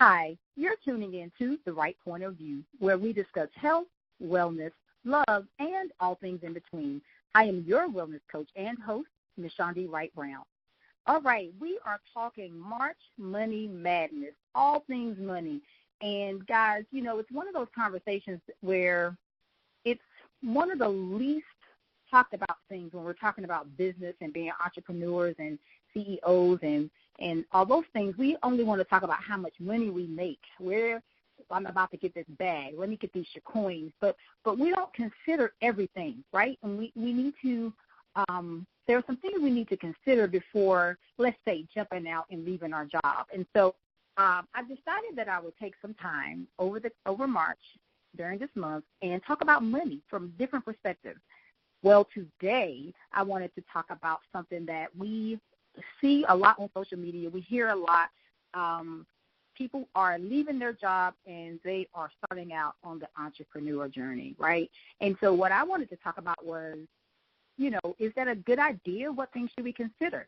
Hi, you're tuning in to The Right Point of View, where we discuss health, wellness, love, and all things in between. I am your wellness coach and host, Mishondy Wright-Brown. All right, we are talking March Money Madness, all things money. And, guys, it's one of those conversations where it's one of the least talked about things when we're talking about business and being entrepreneurs and CEOs and all those things. We only want to talk about how much money we make, where I'm about to get this bag, let me get these coins. But we don't consider everything, right? And we need to there are some things we need to consider before, let's say, jumping out and leaving our job. And so I decided that I would take some time over March during this month and talk about money from different perspectives. Well, today I wanted to talk about something that we see a lot on social media. We hear a lot. People are leaving their job and they are starting out on the entrepreneur journey, right? And so what I wanted to talk about was, is that a good idea? What things should we consider?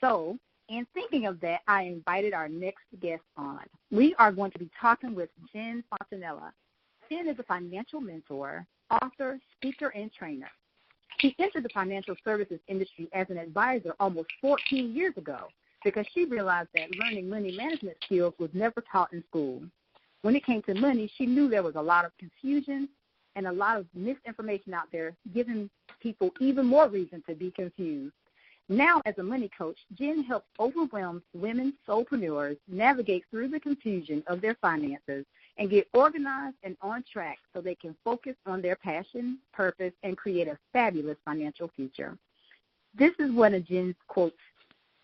So in thinking of that, I invited our next guest on. We are going to be talking with Jen Fontanilla. Jen is a financial mentor, author, speaker, and trainer. She entered the financial services industry as an advisor almost 14 years ago because she realized that learning money management skills was never taught in school. When it came to money, she knew there was a lot of confusion and a lot of misinformation out there, giving people even more reason to be confused. Now, as a money coach, Jen helps overwhelmed women solopreneurs navigate through the confusion of their finances and get organized and on track so they can focus on their passion, purpose, and create a fabulous financial future. This is one of Jen's quotes,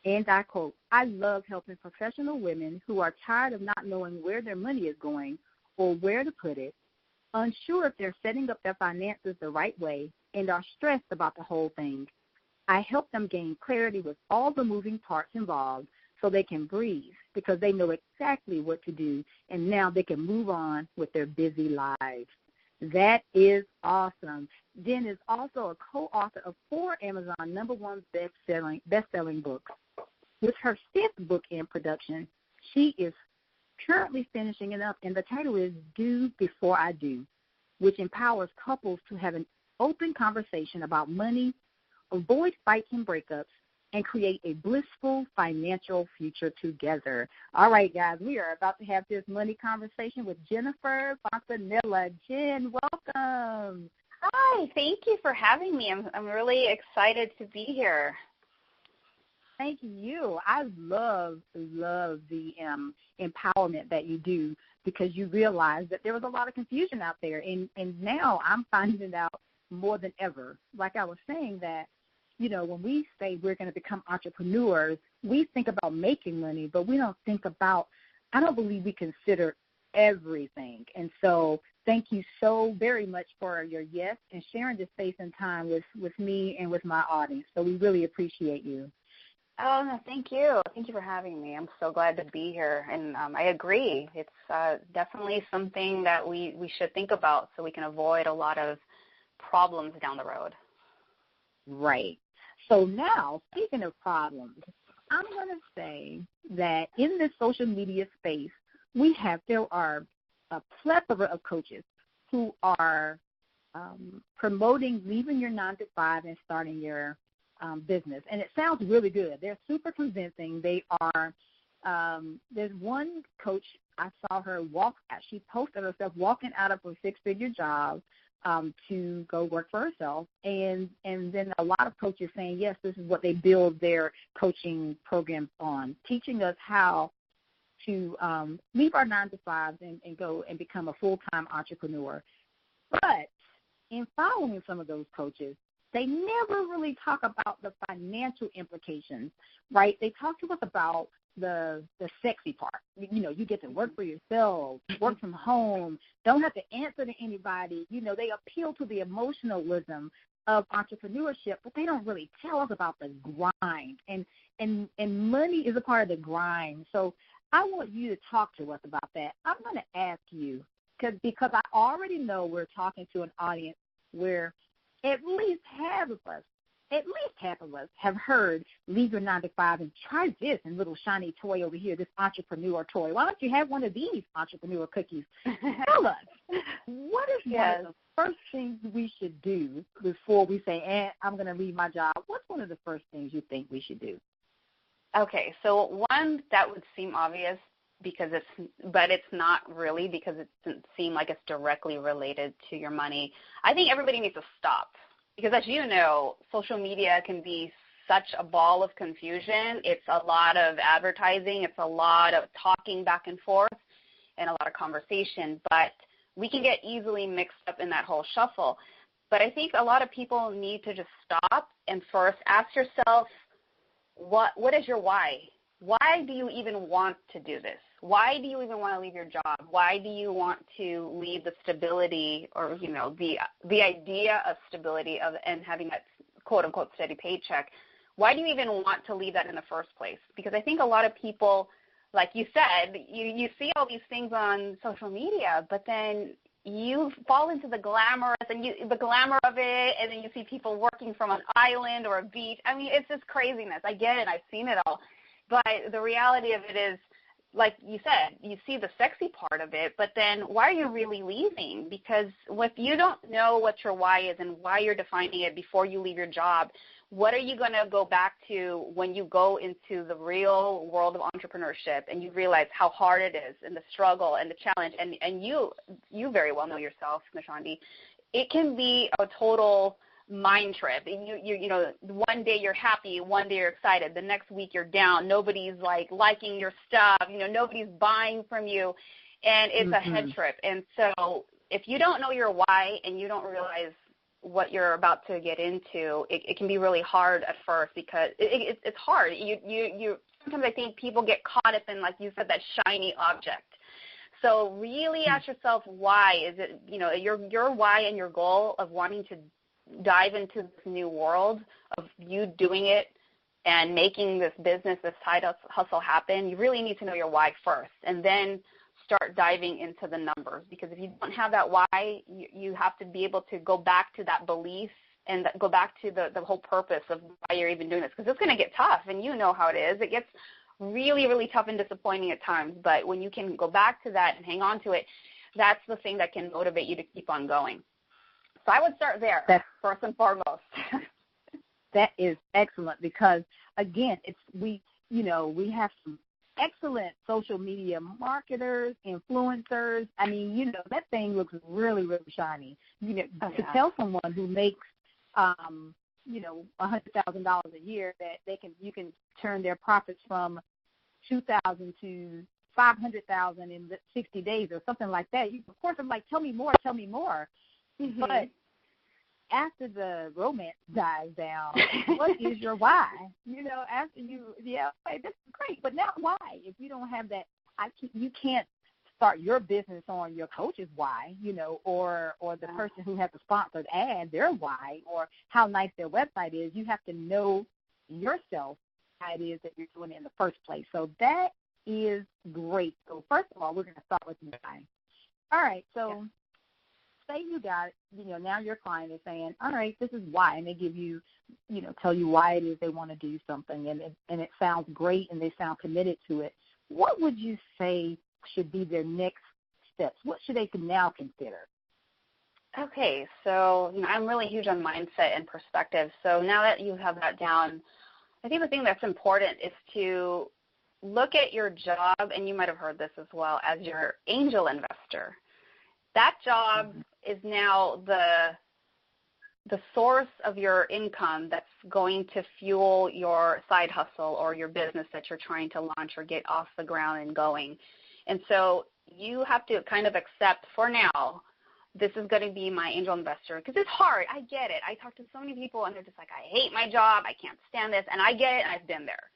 and I quote, "I love helping professional women who are tired of not knowing where their money is going or where to put it, unsure if they're setting up their finances the right way, and are stressed about the whole thing. I help them gain clarity with all the moving parts involved so they can breathe because they know exactly what to do, and now they can move on with their busy lives." That is awesome. Jen is also a co-author of 4 Amazon #1 best-selling books. With her 5th book in production, she is currently finishing it up, and the title is Do Before I Do, which empowers couples to have an open conversation about money, avoid fights and breakups, and create a blissful financial future together. All right, guys, we are about to have this money conversation with Jennifer Fontanilla. Jen, welcome. Hi, thank you for having me. I'm really excited to be here. Thank you. I love the empowerment that you do because you realize that there was a lot of confusion out there, and now I'm finding it out more than ever. Like I was saying that, when we say we're going to become entrepreneurs, we think about making money, but we don't think about, I don't believe we consider everything. And so thank you so very much for your yes and sharing this space and time with me and with my audience. So we really appreciate you. Oh, no, thank you. Thank you for having me. I'm so glad to be here. And I agree. It's definitely something that we should think about so we can avoid a lot of problems down the road. Right. So now, speaking of problems, I'm going to say that in this social media space, there are a plethora of coaches who are promoting leaving your 9-to-5 and starting your business. And it sounds really good. They're super convincing. They are, there's one coach, I saw her she posted herself walking out of her 6-figure job to go work for herself. And then a lot of coaches saying, yes, this is what they build their coaching programs on, teaching us how to leave our 9-to-5s and go and become a full-time entrepreneur. But in following some of those coaches, they never really talk about the financial implications, right? They talk to us about the sexy part. You get to work for yourself, work from home, don't have to answer to anybody. They appeal to the emotionalism of entrepreneurship, but they don't really tell us about the grind. And money is a part of the grind. So I want you to talk to us about that. I'm going to ask you, because I already know we're talking to an audience where at least half of us at least half of us have heard, leave your 9 to 5 and try this and little shiny toy over here, this entrepreneur toy. Why don't you have one of these entrepreneur cookies? Tell us, what is one of the first things we should do before we say, I'm going to leave my job? What's one of the first things you think we should do? Okay, so one that would seem obvious but it's not really, because it doesn't seem like it's directly related to your money. I think everybody needs to stop, because as you know, social media can be such a ball of confusion. It's a lot of advertising. It's a lot of talking back and forth and a lot of conversation, but we can get easily mixed up in that whole shuffle. But I think a lot of people need to just stop and first ask yourself, what is your why? Why do you even want to do this? Why do you even want to leave your job? Why do you want to leave the stability, or the idea of stability and having that quote unquote steady paycheck? Why do you even want to leave that in the first place? Because I think a lot of people, like you said, you see all these things on social media, but then you fall into the glamour of it, and then you see people working from an island or a beach. I mean, it's just craziness. I get it. I've seen it all. But the reality of it is, like you said, you see the sexy part of it, but then why are you really leaving? Because if you don't know what your why is and why you're defining it before you leave your job, what are you going to go back to when you go into the real world of entrepreneurship and you realize how hard it is, and the struggle and the challenge? And you very well know yourself, Mishondy. It can be a total mind trip. You know, one day you're happy, one day you're excited, the next week you're down. Nobody's liking your stuff. Nobody's buying from you, and it's a head trip. And so if you don't know your why and you don't realize what you're about to get into, it can be really hard at first, because it's hard. You sometimes I think people get caught up in, like you said, that shiny object. So really ask yourself, why is it, your why and your goal of wanting to dive into this new world of you doing it and making this business, this side hustle happen. You really need to know your why first, and then start diving into the numbers, because if you don't have that why, you have to be able to go back to that belief and go back to the whole purpose of why you're even doing this, because it's going to get tough, and you know how it is. It gets really, really tough and disappointing at times, but when you can go back to that and hang on to it, that's the thing that can motivate you to keep on going. So I would start there, first and foremost. That is excellent, because, again, we have some excellent social media marketers, influencers. I mean, that thing looks really, really shiny. To tell someone who makes, $100,000 a year that you can turn their profits from $2,000 to $500,000 in 60 days or something like that. Of course, I'm like, tell me more. Mm-hmm. But after the romance dies down, what is your why? After this is great, but now why? If you don't have that, you can't start your business on your coach's why, or the person who has a sponsored ad, their why, or how nice their website is. You have to know yourself how it is that you're doing it in the first place. So that is great. So first of all, we're going to start with why. All right, so say you got, now your client is saying, all right, this is why, and they give you, tell you why it is they want to do something, and it sounds great, and they sound committed to it. What would you say should be their next steps? What should they now consider? Okay, so I'm really huge on mindset and perspective. So now that you have that down, I think the thing that's important is to look at your job, and you might have heard this as well, as your angel investor. That job is now the source of your income that's going to fuel your side hustle or your business that you're trying to launch or get off the ground and going. And so you have to kind of accept, for now, this is going to be my angel investor, because it's hard. I get it. I talk to so many people, and they're just like, I hate my job. I can't stand this. And I get it, and I've been there.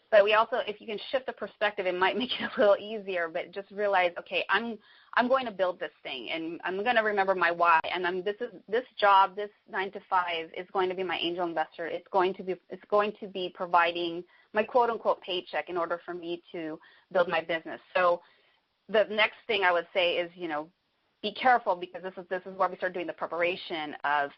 But we also, if you can shift the perspective, it might make it a little easier. But just realize, okay, I'm going to build this thing, and I'm going to remember my why. And this job, this 9 to 5, is going to be my angel investor. It's going to be providing my quote unquote paycheck in order for me to build my business. So the next thing I would say is, be careful, because this is where we start doing the preparation of,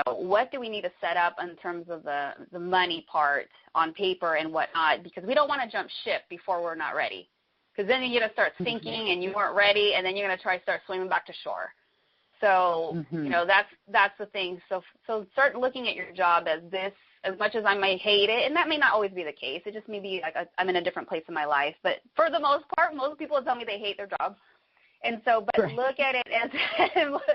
what do we need to set up in terms of the money part on paper and whatnot, because we don't want to jump ship before we're not ready, because then you're going to start sinking and you weren't ready, and then you're going to start swimming back to shore. So, that's the thing. So start looking at your job as this, as much as I may hate it, and that may not always be the case. It just may be like I'm in a different place in my life. But for the most part, most people tell me they hate their job. And so, but look at it as,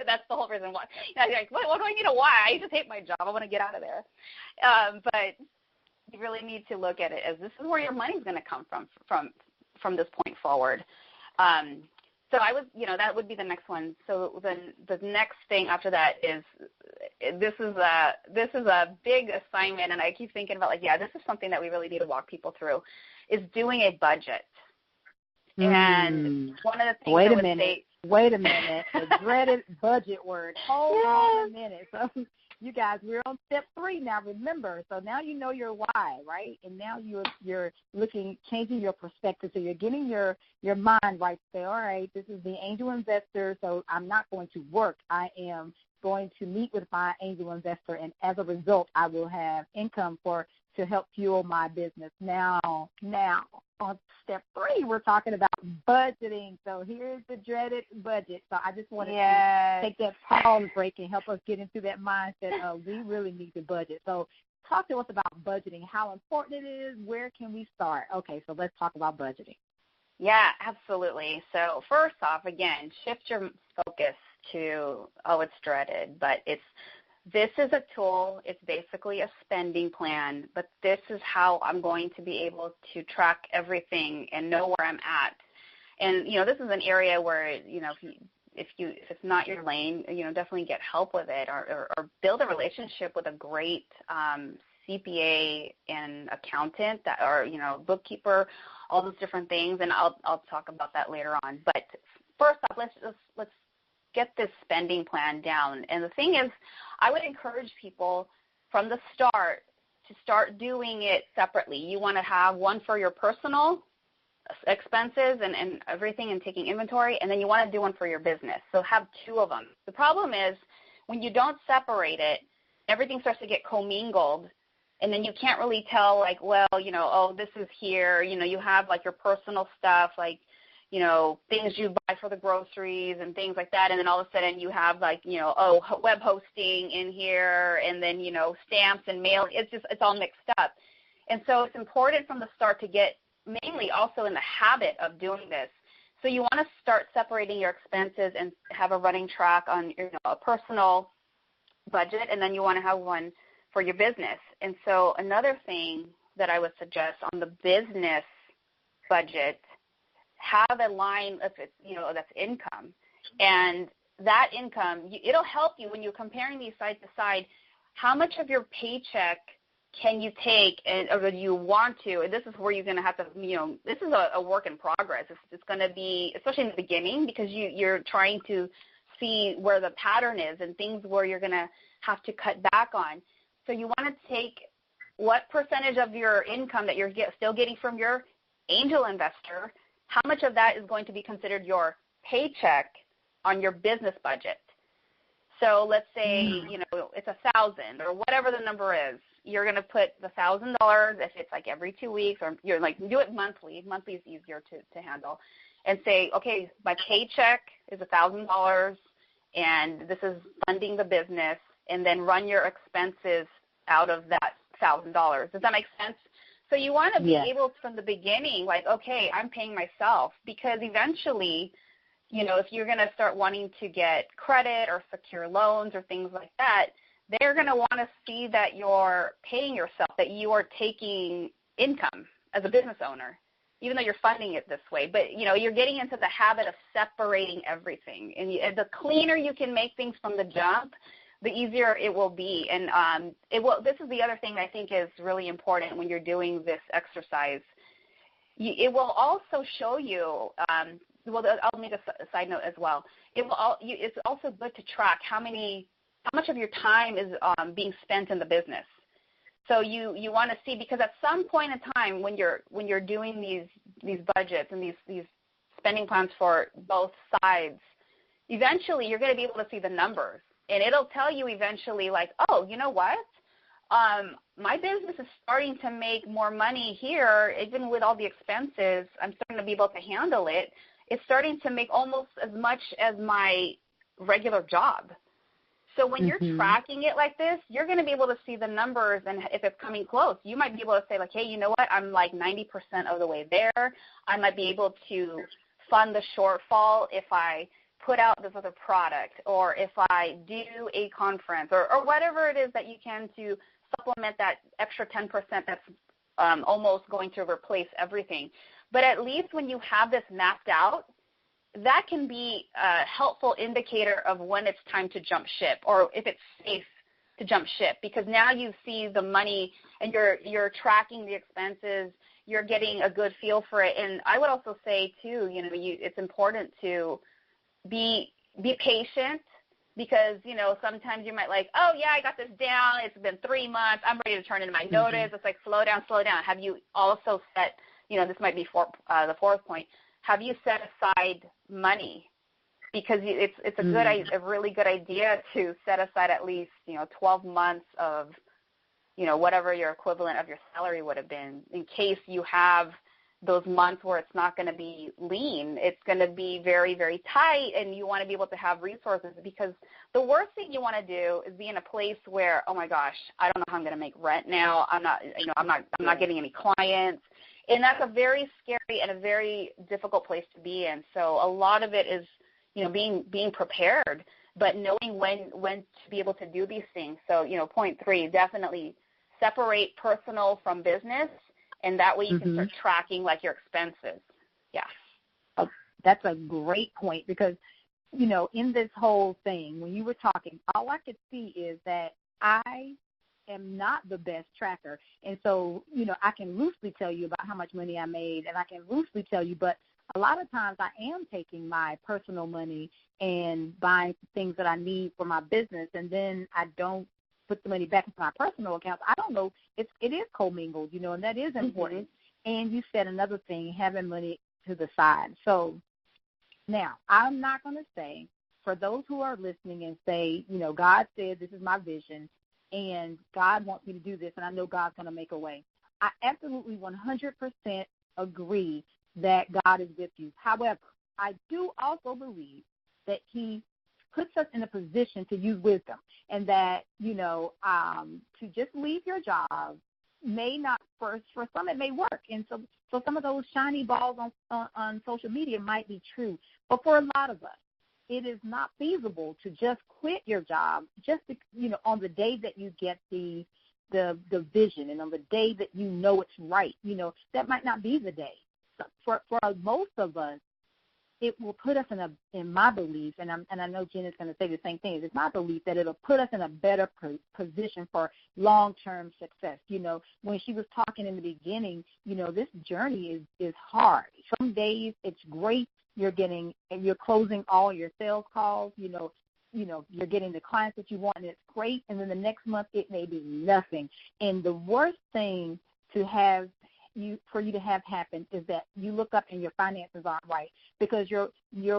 that's the whole reason why. Like, what do I need a why? I just hate my job. I want to get out of there. But you really need to look at it as this is where your money's going to come from this point forward. So that would be the next one. So then the next thing after that is, this is a big assignment, and I keep thinking about this is something that we really need to walk people through, is doing a budget. And one of the things Wait a minute. The dreaded budget word. Hold on a minute. So you guys, we're on step 3 now, remember. So now you know your why, right? And now you're changing your perspective. So you're getting your mind right to say, all right, this is the angel investor, so I'm not going to work. I am going to meet with my angel investor, and as a result, I will have income to help fuel my business. Now, on step 3, we're talking about budgeting. So here's the dreaded budget. So I just wanted to take that pause break and help us get into that mindset of we really need to budget. So talk to us about budgeting, how important it is, where can we start? Okay, so let's talk about budgeting. Yeah, absolutely. So first off, again, shift your focus to, it's dreaded, but this is a tool. It's basically a spending plan, but this is how I'm going to be able to track everything and know where I'm at. And, this is an area where, if it's not your lane, definitely get help with it, or build a relationship with a great CPA and accountant or bookkeeper, all those different things. And I'll talk about that later on. But first off, let's get this spending plan down. And the thing is, I would encourage people from the start to start doing it separately. You want to have one for your personal expenses and everything and taking inventory, and then you want to do one for your business. So have 2 of them. The problem is when you don't separate it, everything starts to get commingled, and then you can't really tell, this is here. You have your personal stuff, things you buy for the groceries and things like that, and then all of a sudden you have web hosting in here, and then stamps and mail. It's all mixed up. And so it's important from the start to get mainly also in the habit of doing this. So you want to start separating your expenses and have a running track on a personal budget, and then you want to have one for your business. And so another thing that I would suggest on the business budget, have a line that's income, and that income, it'll help you when you're comparing these side to side. How much of your paycheck can you take, or do you want to? And this is where you're going to have to, this is a work in progress. It's going to be, especially in the beginning, because you're trying to see where the pattern is and things where you're going to have to cut back on. So you want to take what percentage of your income that you're still getting from your angel investor, how much of that is going to be considered your paycheck on your business budget. So let's say, it's $1,000 or whatever the number is. You're going to put the $1,000 if it's every 2 weeks, or you're do it monthly. Monthly is easier to handle. And say, okay, my paycheck is $1,000, and this is funding the business, and then run your expenses out of that $1,000. Does that make sense? So you want to be able from the beginning, okay, I'm paying myself, because eventually, if you're going to start wanting to get credit or secure loans or things like that, they're going to want to see that you're paying yourself, that you are taking income as a business owner, even though you're funding it this way. But, you're getting into the habit of separating everything. And the cleaner you can make things from the jump, the easier it will be. And this is the other thing I think is really important when you're doing this exercise. It will also show you, I'll make a side note as well. It's also good to track how much of your time is being spent in the business. So you want to see, because at some point in time when you're doing these budgets and these spending plans for both sides, eventually you're going to be able to see the numbers. And it'll tell you eventually, like, oh, you know what? My business is starting to make more money here, even with all the expenses. I'm starting to be able to handle it. It's starting to make almost as much as my regular job. So when you're tracking it like this, you're going to be able to see the numbers, and if it's coming close, you might be able to say, like, hey, you know what, I'm like 90% of the way there. I might be able to fund the shortfall if I put out this other product, or if I do a conference, or whatever it is that you can to supplement that extra 10% that's almost going to replace everything. But at least when you have this mapped out, that can be a helpful indicator of when it's time to jump ship, or if it's safe to jump ship, because now you see the money and you're tracking the expenses, you're getting a good feel for it. And I would also say too, you know, it's important to be patient, because, you know, sometimes you might like, oh yeah, I got this down, it's been 3 months, I'm ready to turn in my notice. It's like, slow down. Have you also set, you know, this might be the fourth point, have you set aside money? Because it's a really good idea to set aside at least, you know, 12 months of, you know, whatever your equivalent of your salary would have been, in case you have those months where it's not going to be lean. It's going to be very, very tight, and you want to be able to have resources, because the worst thing you want to do is be in a place where, oh my gosh, I don't know how I'm going to make rent now. I'm not getting any clients. And that's a very scary and a very difficult place to be in. So a lot of it is, you know, being prepared, but knowing when to be able to do these things. So, you know, point 3, definitely separate personal from business, and that way you can start tracking, like, your expenses. Yeah. Oh, that's a great point, because, you know, in this whole thing, when you were talking, all I could see is that I am not the best tracker. And so, you know, I can loosely tell you about how much money I made, and I can loosely tell you, but a lot of times I am taking my personal money and buying things that I need for my business, and then I don't put the money back into my personal accounts. I don't know. It is commingled, you know, and that is important. And you said another thing, having money to the side. So now I'm not going to say, for those who are listening and say, you know, God said this is my vision, and God wants me to do this, and I know God's going to make a way. I absolutely 100% agree that God is with you. However, I do also believe that he puts us in a position to use wisdom, and that, you know, to just leave your job may not, for some it may work. And so some of those shiny balls on social media might be true. But for a lot of us, it is not feasible to just quit your job just, you know, on the day that you get the vision, and on the day that you know it's right. You know, that might not be the day. For most of us, it will put us in my belief, and I know Jen is going to say the same thing. It's my belief that it'll put us in a better position for long-term success. You know, when she was talking in the beginning, you know, this journey is hard. Some days it's great. You're closing all your sales calls. You know, you're getting the clients that you want, and it's great. And then the next month it may be nothing. And the worst thing for you to have happen is that you look up and your finances aren't right, because your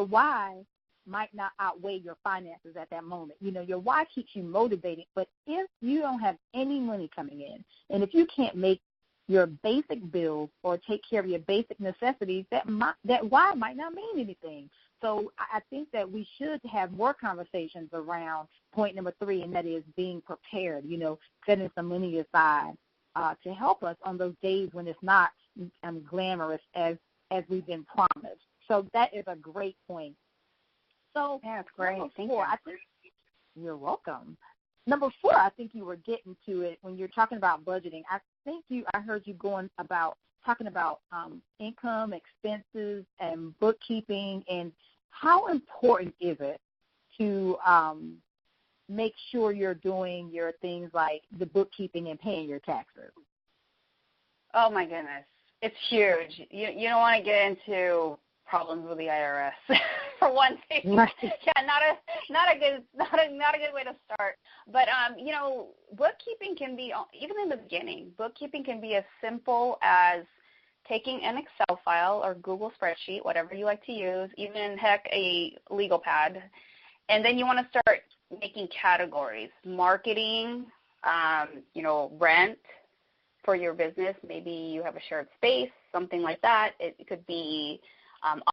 why might not outweigh your finances at that moment. You know, your why keeps you motivated, but if you don't have any money coming in, and if you can't make your basic bills or take care of your basic necessities, that why might not mean anything. So I think that we should have more conversations around point number 3, and that is being prepared, you know, setting some money aside to help us on those days when it's not glamorous as we've been promised. So that is a great point. So yeah, that's great. Thank you. I think you're welcome. Number 4, I think you were getting to it when you're talking about budgeting. I heard you talking about income, expenses, and bookkeeping, and how important is it to make sure you're doing your things like the bookkeeping and paying your taxes? Oh my goodness, it's huge. You don't want to get into problems with the IRS for one thing. Right. Yeah, not a good way to start. But you know, bookkeeping can be, even in the beginning, bookkeeping can be as simple as taking an Excel file or Google spreadsheet, whatever you like to use, even, heck, a legal pad, and then you want to start making categories: marketing, rent for your business. Maybe you have a shared space, something like that. It could be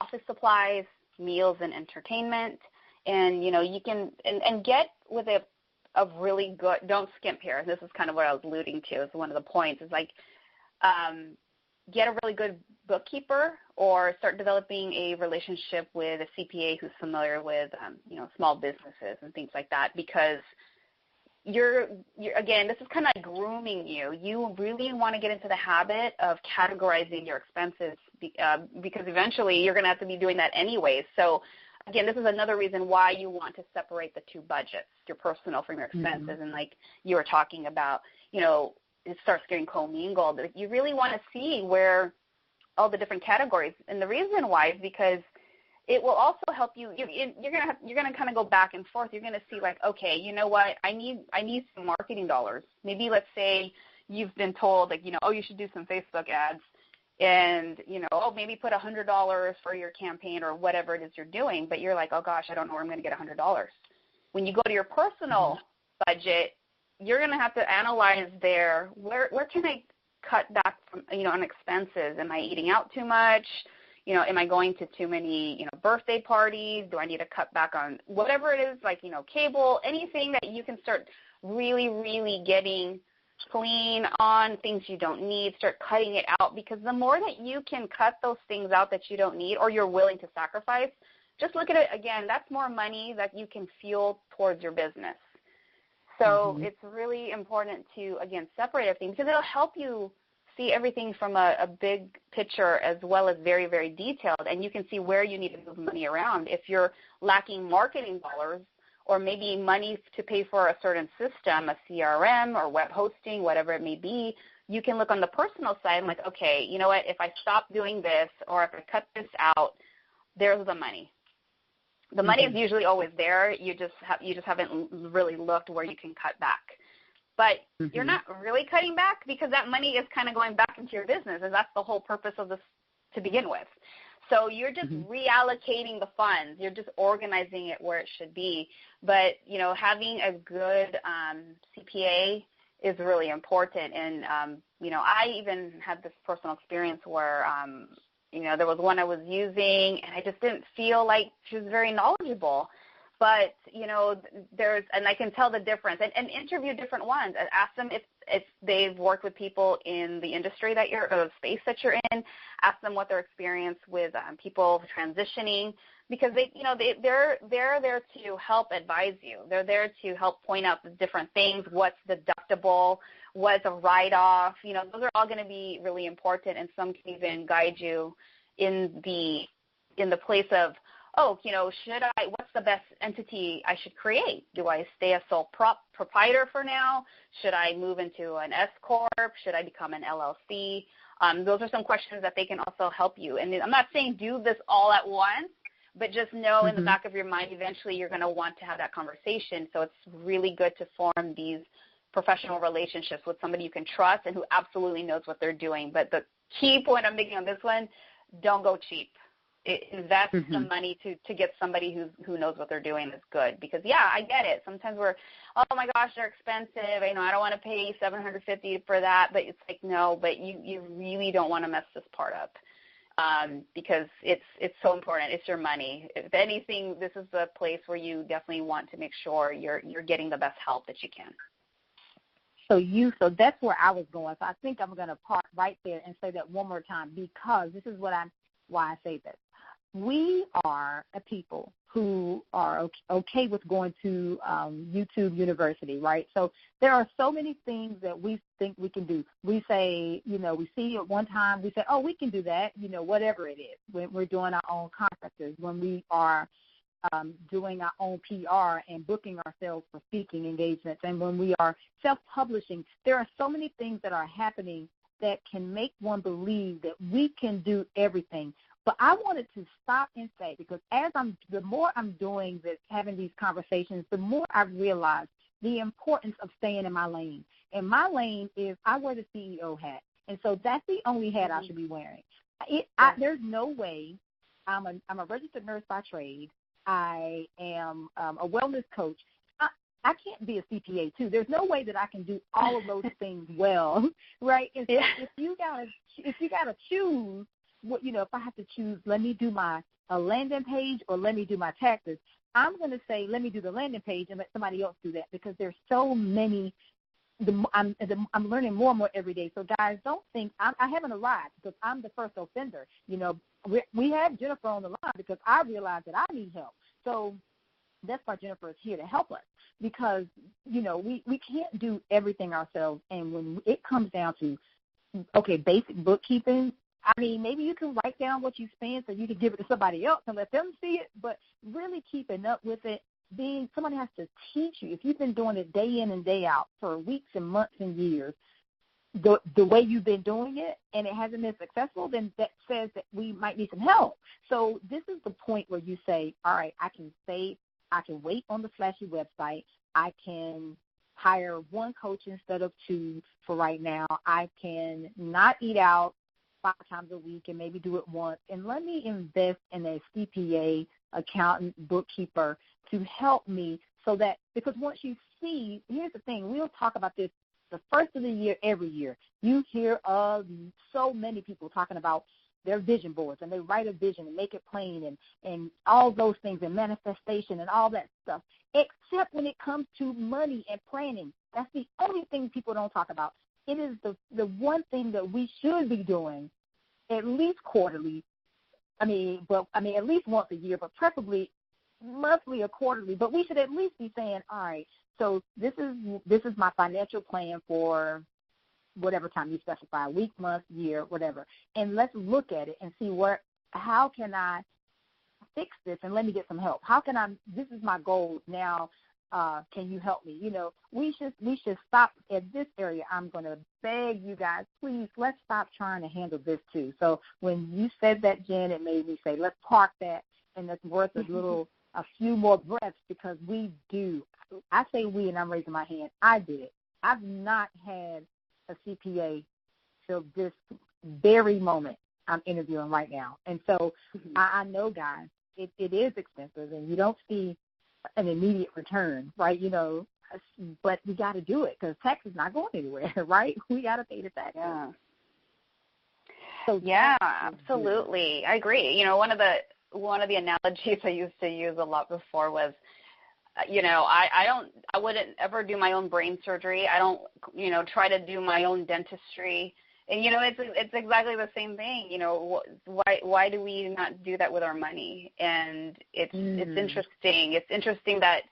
office supplies, meals and entertainment. And, you can and get with a really good, don't skimp here. This is kind of what I was alluding to as one of the points, is like get a really good bookkeeper, or start developing a relationship with a CPA who's familiar with, small businesses and things like that, because you're again, this is kind of like grooming you. You really want to get into the habit of categorizing your expenses, because eventually you're going to have to be doing that anyways. So, again, this is another reason why you want to separate the two budgets, your personal from your expenses. And like you were talking about, it starts getting commingled. You really want to see where all the different categories, and the reason why is because it will also help you. You're gonna kind of go back and forth. You're gonna see like, okay, you know what? I need some marketing dollars. Maybe let's say you've been told like, you should do some Facebook ads, and maybe put $100 for your campaign or whatever it is you're doing. But you're like, oh gosh, I don't know where I'm gonna get $100. When you go to your personal budget, you're gonna have to analyze there. Where can I cut back from, on expenses? Am I eating out too much? Am I going to too many, birthday parties? Do I need to cut back on whatever it is, like, cable, anything that you can start really, really getting clean on, things you don't need, start cutting it out, because the more that you can cut those things out that you don't need or you're willing to sacrifice, just look at it again, that's more money that you can fuel towards your business. So it's really important to, again, separate everything, because it'll help you see everything from a big picture as well as very, very detailed, and you can see where you need to move money around. If you're lacking marketing dollars, or maybe money to pay for a certain system, a CRM or web hosting, whatever it may be, you can look on the personal side and like, okay, you know what, if I stop doing this or if I cut this out, there's the money. The money is usually always there. You just haven't really looked where you can cut back. But you're not really cutting back, because that money is kind of going back into your business, and that's the whole purpose of this to begin with. So you're just reallocating the funds. You're just organizing it where it should be. But, having a good CPA is really important. And, I even had this personal experience where, there was one I was using, and I just didn't feel like she was very knowledgeable. But, and I can tell the difference, and interview different ones. And ask them if they've worked with people in the industry that or the space that you're in. Ask them what their experience with people transitioning, because they're there to help advise you. They're there to help point out the different things, what's deductible, what's a write-off. Those are all going to be really important, and some can even guide you in the place of, what's the best entity I should create? Do I stay a sole proprietor for now? Should I move into an S Corp? Should I become an LLC? Those are some questions that they can also help you. And I'm not saying do this all at once, but just know in the back of your mind, eventually you're going to want to have that conversation. So it's really good to form these professional relationships with somebody you can trust and who absolutely knows what they're doing. But the key point I'm making on this one, don't go cheap. Invest some money to get somebody who knows what they're doing is good. Because, I get it. Sometimes we're, oh, my gosh, they're expensive. I don't want to pay $750 for that. But it's like, no, but you really don't want to mess this part up, because it's so important. It's your money. If anything, this is the place where you definitely want to make sure you're getting the best help that you can. So that's where I was going. So I think I'm going to park right there and say that one more time, because this is why I say this. We are a people who are okay with going to YouTube University, right? So there are so many things that we think we can do. We say, we see at one time, we say, oh, we can do that, whatever it is. When we're doing our own conferences, when we are doing our own PR and booking ourselves for speaking engagements, and when we are self-publishing, there are so many things that are happening that can make one believe that we can do everything. But I wanted to stop and say, because the more I'm doing this, having these conversations, the more I realize the importance of staying in my lane. And my lane is I wear the CEO hat. And so that's the only hat I should be wearing. There's no way. I'm a registered nurse by trade. I am a wellness coach. I can't be a CPA too. There's no way that I can do all of those things well, right? And so if you gotta choose, what if I have to choose, let me do a landing page or let me do my taxes. I'm going to say let me do the landing page and let somebody else do that, because there's so many. I'm learning more and more every day. So guys, don't think I haven't arrived, because I'm the first offender. We have Jennifer on the line because I realized that I need help. So that's why Jennifer is here to help us, because, we can't do everything ourselves. And when it comes down to, basic bookkeeping, maybe you can write down what you spend so you can give it to somebody else and let them see it, but really keeping up with it, somebody has to teach you. If you've been doing it day in and day out for weeks and months and years, the way you've been doing it and it hasn't been successful, then that says that we might need some help. So this is the point where you say, all right, I can save. I can wait on the flashy website. I can hire one coach instead of two for right now. I can not eat out 5 times a week and maybe do it once. And let me invest in a CPA, accountant, bookkeeper to help me, so that, because once you see, here's the thing, we'll talk about this the first of the year every year. You hear of so many people talking about their vision boards, and they write a vision and make it plain and all those things, and manifestation and all that stuff, except when it comes to money and planning. That's the only thing people don't talk about. It is the one thing that we should be doing at least quarterly. At least once a year, but preferably monthly or quarterly. But we should at least be saying, all right, so this is my financial plan for whatever time you specify, week, month, year, whatever. And let's look at it and see how can I fix this, and let me get some help. This is my goal now. Can you help me? We should stop at this area. I'm going to beg you guys, please, let's stop trying to handle this too. So when you said that, Jen, it made me say, let's park that, and it's worth a few more breaths, because we do. I say we, and I'm raising my hand. I did it. I've not had a CPA till this very moment I'm interviewing right now. And so I know, guys, it is expensive, and you don't see an immediate return, right? But we got to do it, because tax is not going anywhere, right? We got to pay the tax. Yeah. So yeah, absolutely. I agree. One of the analogies I used to use a lot before was, I wouldn't ever do my own brain surgery. I don't, try to do my own dentistry. And, it's exactly the same thing. Why do we not do that with our money? And it's interesting. It's interesting that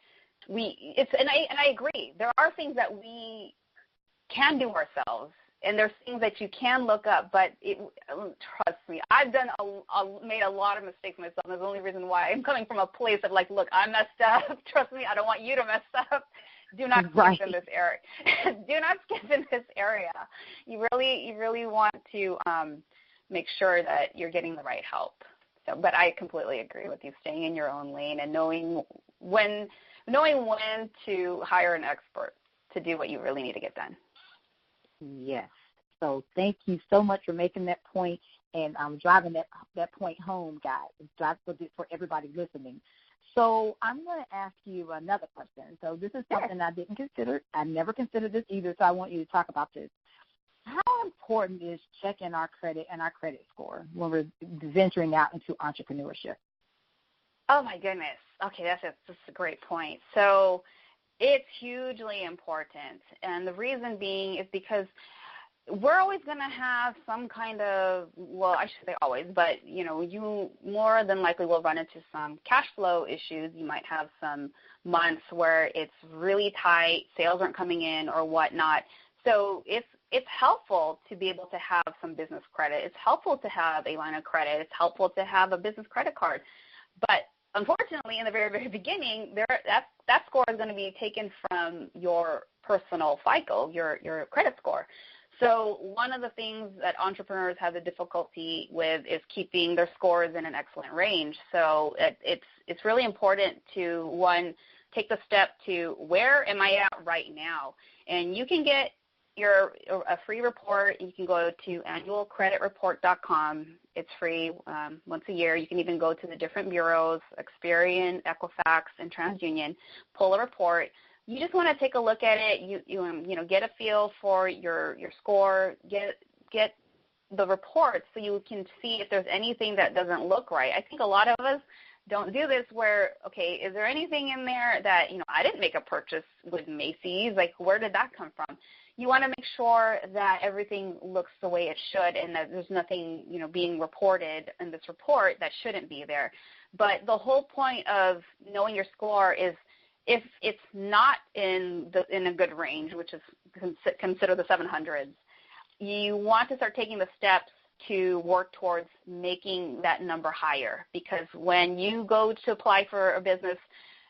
and I agree. There are things that we can do ourselves, and there's things that you can look up, but trust me, I've made a lot of mistakes myself. And that's the only reason why I'm coming from a place of like, look, I messed up. Trust me, I don't want you to mess up. Do not skip in this area. Do not skip in this area. You really want to make sure that you're getting the right help. So, but I completely agree with you, staying in your own lane and knowing when to hire an expert to do what you really need to get done. Yes. So thank you so much for making that point, and driving that point home, guys, for everybody listening. So I'm going to ask you another question. So this is something I didn't consider. I never considered this either, so I want you to talk about this. How important is checking our credit and our credit score when we're venturing out into entrepreneurship? Oh, my goodness. Okay, that's a great point. So it's hugely important, and the reason being is because we're always going to have some kind of, well, I should say always, but, you more than likely will run into some cash flow issues. You might have some months where it's really tight, sales aren't coming in or whatnot. So it's helpful to be able to have some business credit. It's helpful to have a line of credit. It's helpful to have a business credit card. But unfortunately, in the very, very beginning, that score is going to be taken from your personal FICO, your credit score. So one of the things that entrepreneurs have the difficulty with is keeping their scores in an excellent range. So it's really important to, one, take the step to where am I at right now? And you can get a free report, you can go to annualcreditreport.com. It's free once a year. You can even go to the different bureaus, Experian, Equifax, and TransUnion, pull a report. You just want to take a look at it. You get a feel for your score, get the report so you can see if there's anything that doesn't look right. I think a lot of us don't do this where, okay, is there anything in there that, I didn't make a purchase with Macy's, like where did that come from? You want to make sure that everything looks the way it should and that there's nothing, being reported in this report that shouldn't be there. But the whole point of knowing your score is if it's not in a good range, which is consider the 700s, you want to start taking the steps to work towards making that number higher, because when you go to apply for a business,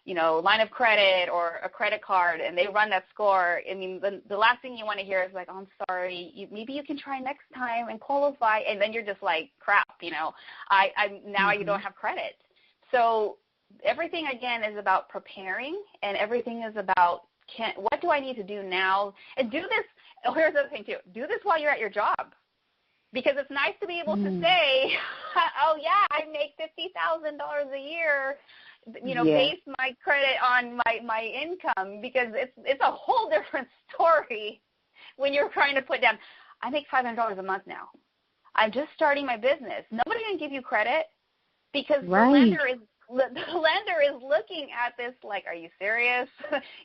line of credit or a credit card, and they run that score, I mean, the last thing you want to hear is like, oh, I'm sorry, maybe you can try next time and qualify, and then you're just like, crap, now you don't have credit. So everything, again, is about preparing, and everything is about what do I need to do now? And do this. Oh, here's the other thing, too. Do this while you're at your job. Because it's nice to be able to say, oh, yeah, I make $50,000 a year, base my credit on my income, because it's a whole different story when you're trying to put down, I make $500 a month now. I'm just starting my business. Nobody's going to give you credit because the lender is looking at this like, are you serious?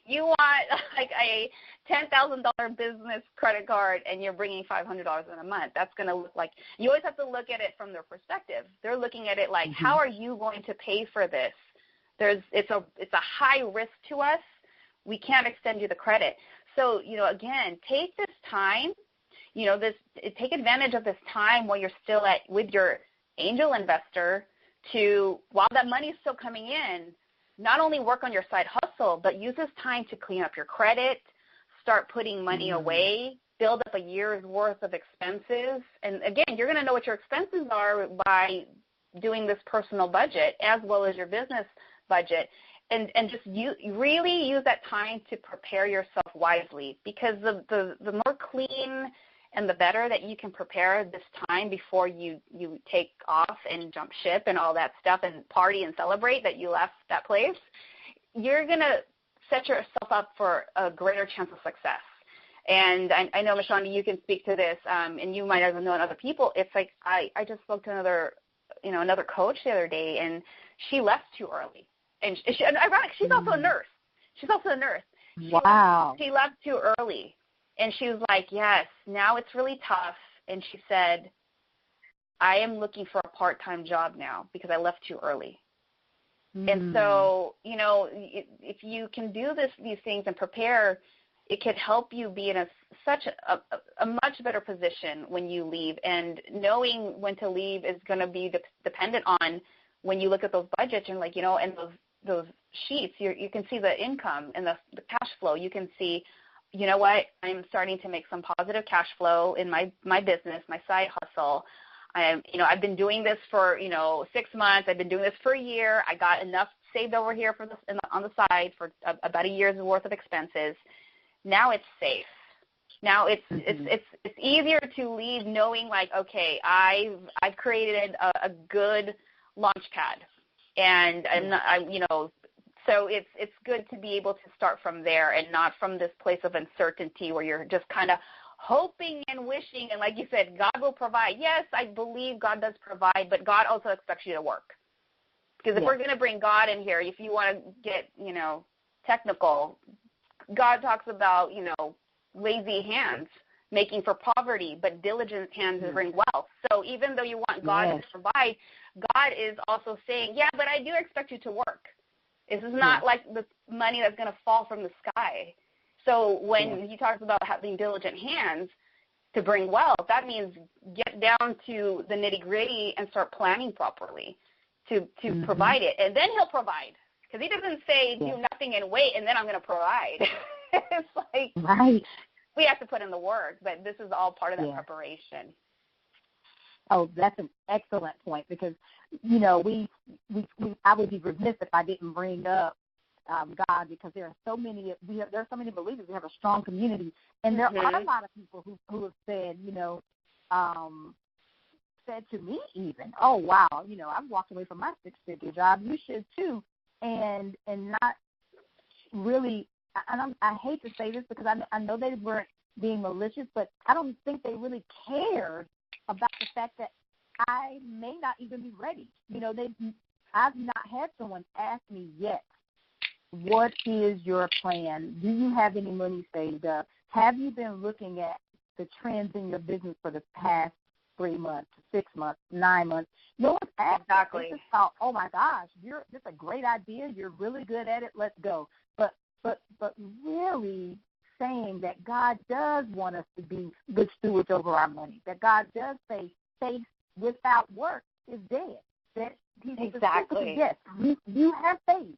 You want like a $10,000 business credit card and you're bringing $500 in a month. That's going to look like, you always have to look at it from their perspective. They're looking at it like, how are you going to pay for this? It's a high risk to us. We can't extend you the credit. So, again, take this time, take advantage of this time while you're still with your angel investor to, while that money is still coming in, not only work on your side hustle, but use this time to clean up your credit, start putting money away, build up a year's worth of expenses. And again, you're going to know what your expenses are by doing this personal budget as well as your business budget. And just really use that time to prepare yourself wisely, because the more clean and the better that you can prepare this time before you take off and jump ship and all that stuff and party and celebrate that you left that place, you're going to set yourself up for a greater chance of success. And I know, Mishondy, you can speak to this, and you might have known other people. It's like I just spoke to another coach the other day, and she left too early. And ironic, she's also a nurse. Wow. She left too early. And she was like, yes, now it's really tough. And she said, I am looking for a part-time job now because I left too early. And so, if you can do these things and prepare, it could help you be in such a much better position when you leave. And knowing when to leave is going to be dependent on when you look at those budgets and and those sheets, you can see the income and the cash flow. You can see, you know what, I'm starting to make some positive cash flow in my business, my side hustle. I've been doing this for, 6 months. I've been doing this for a year. I got enough saved over here on the side for about a year's worth of expenses. Now it's safe. Now it's easier to leave knowing like, okay, I've created a good launch pad, and so it's good to be able to start from there and not from this place of uncertainty where you're just kind of hoping and wishing. And like you said, God will provide. Yes, I believe God does provide, but God also expects you to work. Because if we're going to bring God in here, if you want to get, technical, God talks about, lazy hands making for poverty, but diligent hands bring wealth. So even though you want God to provide, God is also saying, yeah, but I do expect you to work. This is not like the money that's going to fall from the sky. So when he talks about having diligent hands to bring wealth, that means get down to the nitty-gritty and start planning properly to provide it. And then he'll provide, because he doesn't say do nothing and wait and then I'm going to provide. It's like we have to put in the work, but this is all part of that preparation. Oh, that's an excellent point, because, I would be remiss if I didn't bring up God, because there are so many believers. We have a strong community, and there are a lot of people who have said, said to me even, oh, wow, I've walked away from my six-figure job. You should too. And not really, and I hate to say this because I know they weren't being malicious, but I don't think they really cared about the fact that I may not even be ready. I've not had someone ask me yet, what is your plan? Do you have any money saved up? Have you been looking at the trends in your business for the past 3 months, 6 months, 9 months? No one's asked. Exactly. It's just thought, oh my gosh, this is a great idea. You're really good at it. Let's go. But really saying that God does want us to be good stewards over our money. That God does say faith without work is dead. That exactly. Yes, you have faith,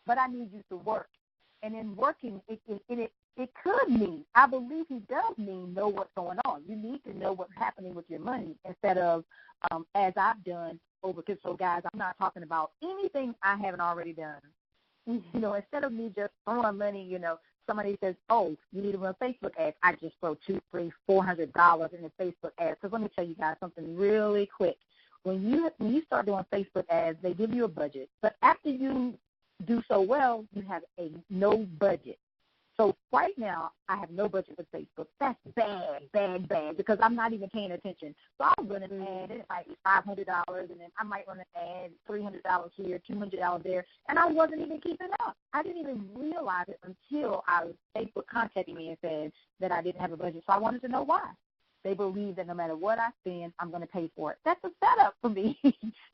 but I need you to work. And in working, it could mean, I believe he does mean know what's going on. You need to know what's happening with your money instead of, as I've done over. So, guys, I'm not talking about anything I haven't already done. Instead of me just throwing money, somebody says, oh, you need to run Facebook ads. I just throw $200, $300, $400 in the Facebook ads. Because let me tell you guys something really quick. When you start doing Facebook ads, they give you a budget. But after you do so well, you have a no budget. So right now, I have no budget for Facebook. That's bad, because I'm not even paying attention. So I'll run an ad, and it might be $500, and then I might run an ad, $300 here, $200 there, and I wasn't even keeping up. I didn't even realize it until Facebook contacted me and said that I didn't have a budget, so I wanted to know why. They believe that no matter what I spend, I'm going to pay for it. That's a setup for me,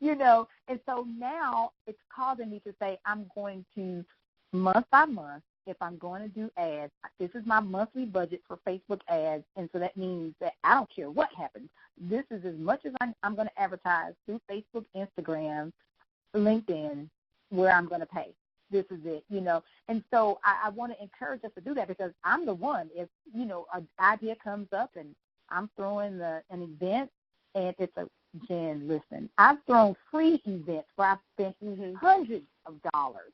And so now it's causing me to say I'm going to, month by month, if I'm going to do ads, this is my monthly budget for Facebook ads, and so that means that I don't care what happens. This is as much as I'm going to advertise through Facebook, Instagram, LinkedIn, where I'm going to pay. This is it, And so I want to encourage us to do that because I'm the one. If, an idea comes up and I'm throwing an event, and it's Jen, listen, I've thrown free events where I've spent hundreds of dollars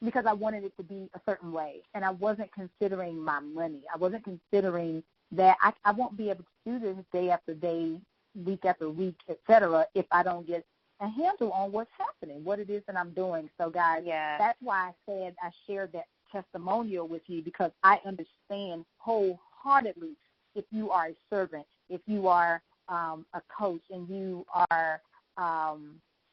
because I wanted it to be a certain way, and I wasn't considering my money. I wasn't considering that I won't be able to do this day after day, week after week, et cetera, if I don't get a handle on what's happening, what it is that I'm doing. So, guys, That's why I said I shared that testimonial with you, because I understand wholeheartedly if you are a servant, if you are a coach, and you are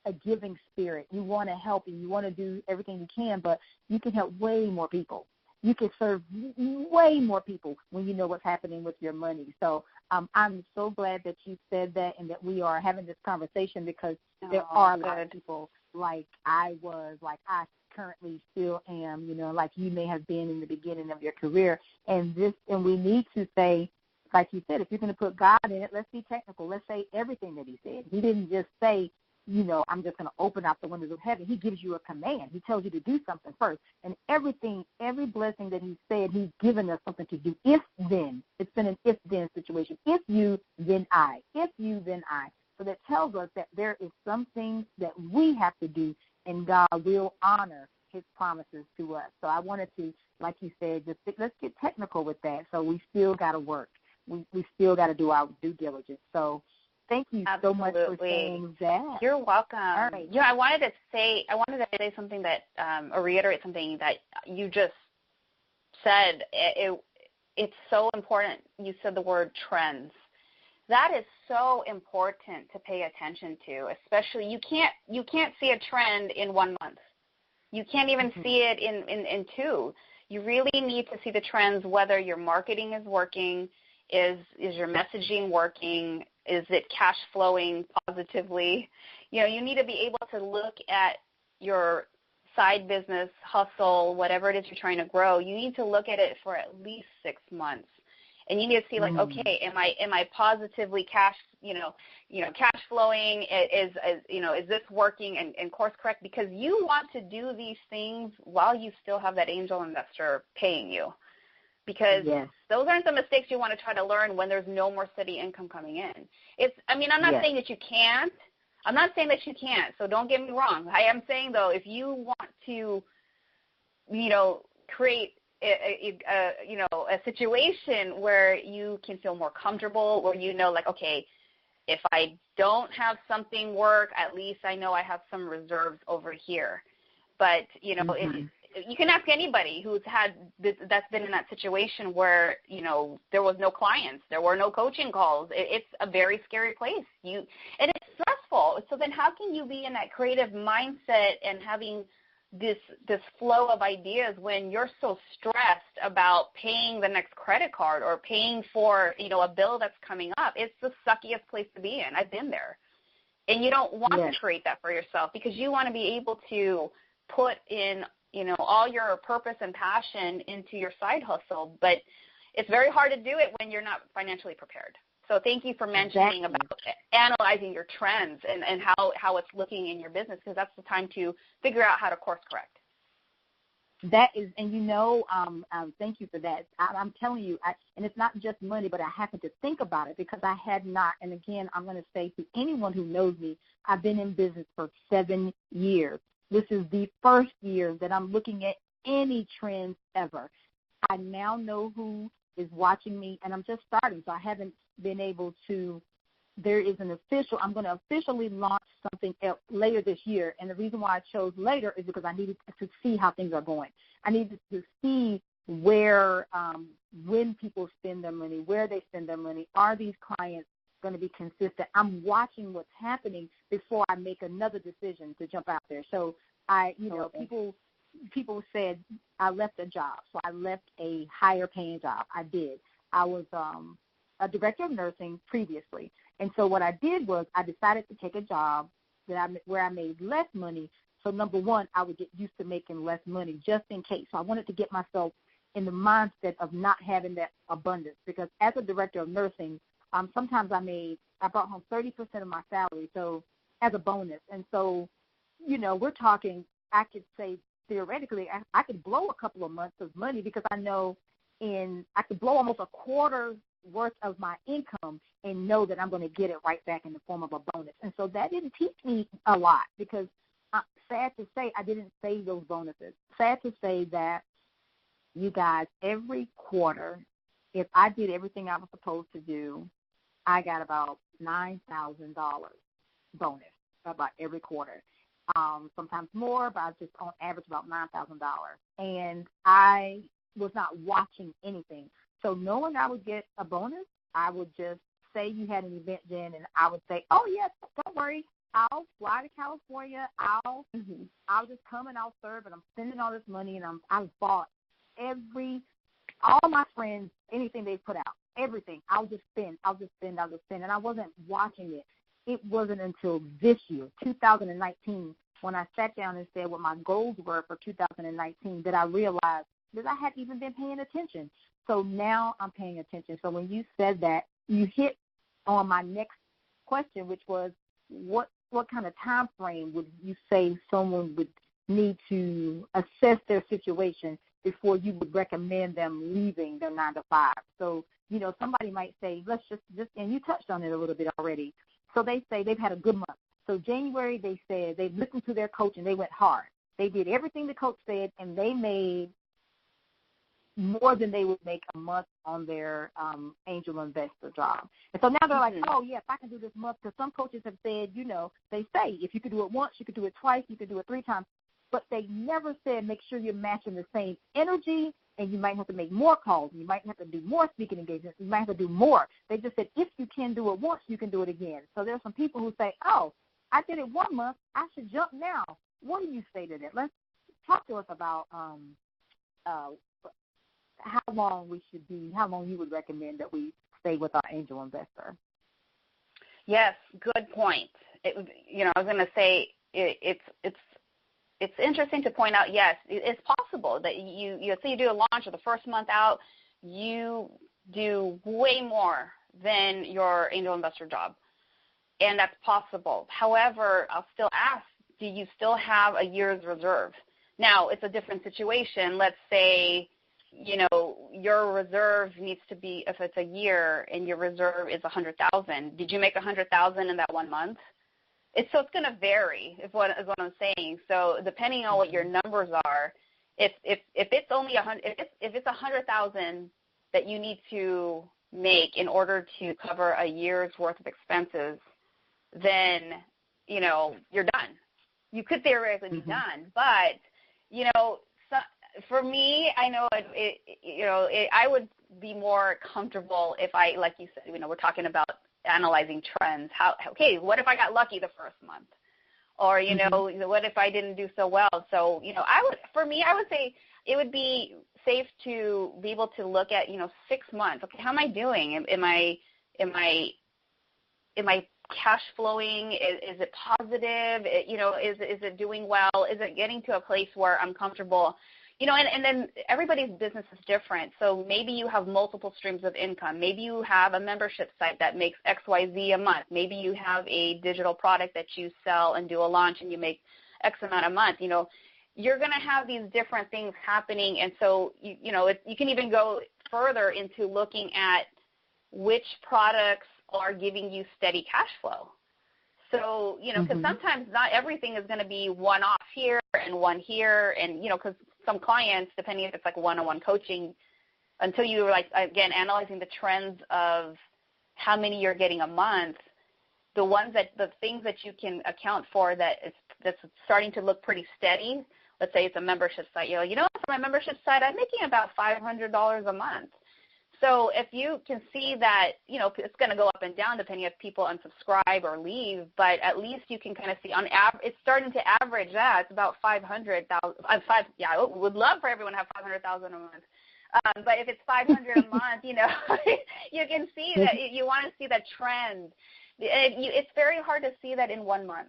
a giving spirit. You want to help and you want to do everything you can, but you can help way more people. You can serve way more people when you know what's happening with your money. So I'm so glad that you said that and that we are having this conversation, because there are a lot of people like I was, like I currently still am, like you may have been in the beginning of your career. And we need to say, like you said, if you're going to put God in it, let's be technical. Let's say everything that he said. He didn't just say, I'm just going to open out the windows of heaven. He gives you a command. He tells you to do something first. And every blessing that he said, he's given us something to do. If then, it's been an if-then situation. If you, then I. If you, then I. So that tells us that there is something that we have to do, and God will honor his promises to us. So I wanted to, like you said, let's get technical with that. So we still got to work. We still got to do our due diligence. So thank you so much for saying that. You're welcome. All right. I wanted to say something that, or reiterate something that you just said. It's so important. You said the word trends. That is so important to pay attention to. Especially, you can't see a trend in 1 month. You can't even see it in 2. You really need to see the trends, whether your marketing is working, is your messaging working, is it cash flowing positively? You need to be able to look at your side business, hustle, whatever it is you're trying to grow. You need to look at it for at least 6 months. And you need to see, like, okay, am I positively cash flowing? Is this working and course correct? Because you want to do these things while you still have that angel investor paying you. Because those aren't the mistakes you want to try to learn when there's no more steady income coming in. I'm not saying that you can't. I'm not saying that you can't, so don't get me wrong. I am saying, though, if you want to create a situation where you can feel more comfortable, where like, okay, if I don't have something work, at least I know I have some reserves over here. But, you can ask anybody who's that's been in that situation where, there was no clients, there were no coaching calls. It's a very scary place. And it's stressful. So then how can you be in that creative mindset and having this flow of ideas when you're so stressed about paying the next credit card or paying for, a bill that's coming up? It's the suckiest place to be in. I've been there. And you don't want to create that for yourself because you want to be able to put in, all your purpose and passion into your side hustle. But it's very hard to do it when you're not financially prepared. So thank you for mentioning about analyzing your trends and how it's looking in your business, because that's the time to figure out how to course correct. That is, and thank you for that. I'm telling you, and it's not just money, but I happened to think about it because I had not. And again, I'm going to say to anyone who knows me, I've been in business for 7 years. This is the first year that I'm looking at any trends ever. I now know who is watching me, and I'm just starting, so I haven't been able to. There is I'm going to officially launch something else later this year, and the reason why I chose later is because I needed to see how things are going. I needed to see where, when people spend their money, where they spend their money. Are these clients going to be consistent? I'm watching what's happening before I make another decision to jump out there. So people said I left a job, so I left a higher paying job. I did. I was a director of nursing previously. And so what I did was I decided to take a job where I made less money. So number one, I would get used to making less money just in case. So I wanted to get myself in the mindset of not having that abundance, because as a director of nursing, sometimes I brought home 30% of my salary, so as a bonus. And so, we're talking, I could say theoretically, I could blow a couple of months of money because I know I could blow almost a quarter's worth of my income and know that I'm going to get it right back in the form of a bonus. And so that didn't teach me a lot because, sad to say, I didn't save those bonuses. Sad to say that, you guys, every quarter, if I did everything I was supposed to do, I got about $9,000 bonus about every quarter. Sometimes more, but I just on average about $9,000. And I was not watching anything. So knowing I would get a bonus, I would just say you had an event, Jen, and I would say, oh, yes, don't worry. I'll fly to California. I'll just come and I'll serve, and I'm spending all this money, and I've bought all my friends, anything they put out, everything. I'll just spend. And I wasn't watching it. It wasn't until this year, 2019, when I sat down and said what my goals were for 2019 that I realized that I hadn't even been paying attention. So now I'm paying attention. So when you said that, you hit on my next question, which was what kind of time frame would you say someone would need to assess their situation before you would recommend them leaving their 9-to-5? So, somebody might say, let's just, and you touched on it a little bit already. So they say they've had a good month. So January, they said they listened to their coach and they went hard. They did everything the coach said, and they made more than they would make a month on their angel investor job. And so now they're like, oh, yeah, if I can do this month, because some coaches have said, they say if you could do it once, you could do it twice, you could do it 3 times. But they never said make sure you're matching the same energy, and you might have to make more calls. You might have to do more speaking engagements. You might have to do more. They just said if you can do it once, you can do it again. So there's some people who say, oh, I did it 1 month. I should jump now. What do you say to that? Let's talk to us about how long you would recommend that we stay with our angel investor. Yes, good point. I was going to say it's interesting to point out, yes, it's possible that you say you do a launch or the first month out, you do way more than your angel investor job. And that's possible. However, I'll still ask, do you still have a year's reserve? Now, it's a different situation. Let's say, your reserve needs to be, if it's a year and your reserve is $100,000, did you make $100,000 in that 1 month? It's going to vary is what I'm saying. So depending on what your numbers are, if it's only if it's 100,000 that you need to make in order to cover a year's worth of expenses, then, you know, you're done. You could theoretically be done, but, you know, for me, I know I would be more comfortable if I, like you said, you know, we're talking about analyzing trends. Okay, what if I got lucky the first month? Or, you know, what if I didn't do so well? So, you know, I would say it would be safe to be able to look at, you know, 6 months. Okay, how am I doing? Am I cash flowing? Is it positive? You know, is it doing well? Is it getting to a place where I'm comfortable? You know, and then everybody's business is different. So maybe you have multiple streams of income. Maybe you have a membership site that makes XYZ a month. Maybe you have a digital product that you sell and do a launch and you make X amount a month. You know, you're going to have these different things happening. And so, you know, you can even go further into looking at which products are giving you steady cash flow. So, you know, because sometimes not everything is going to be one off here and one here. And, you know, because some clients, depending if it's like one-on-one coaching, until you're like, again, analyzing the trends of how many you're getting a month, the things that you can account for that's starting to look pretty steady. Let's say it's a membership site. You're like, you know, for my membership site, I'm making about $500 a month. So if you can see that, you know, it's going to go up and down depending if people unsubscribe or leave, but at least you can kind of see on average, it's starting to average that. It's about 500,000. I would love for everyone to have 500,000 a month. But if it's 500 a month, you know, you can see that you want to see that trend. It's very hard to see that in 1 month.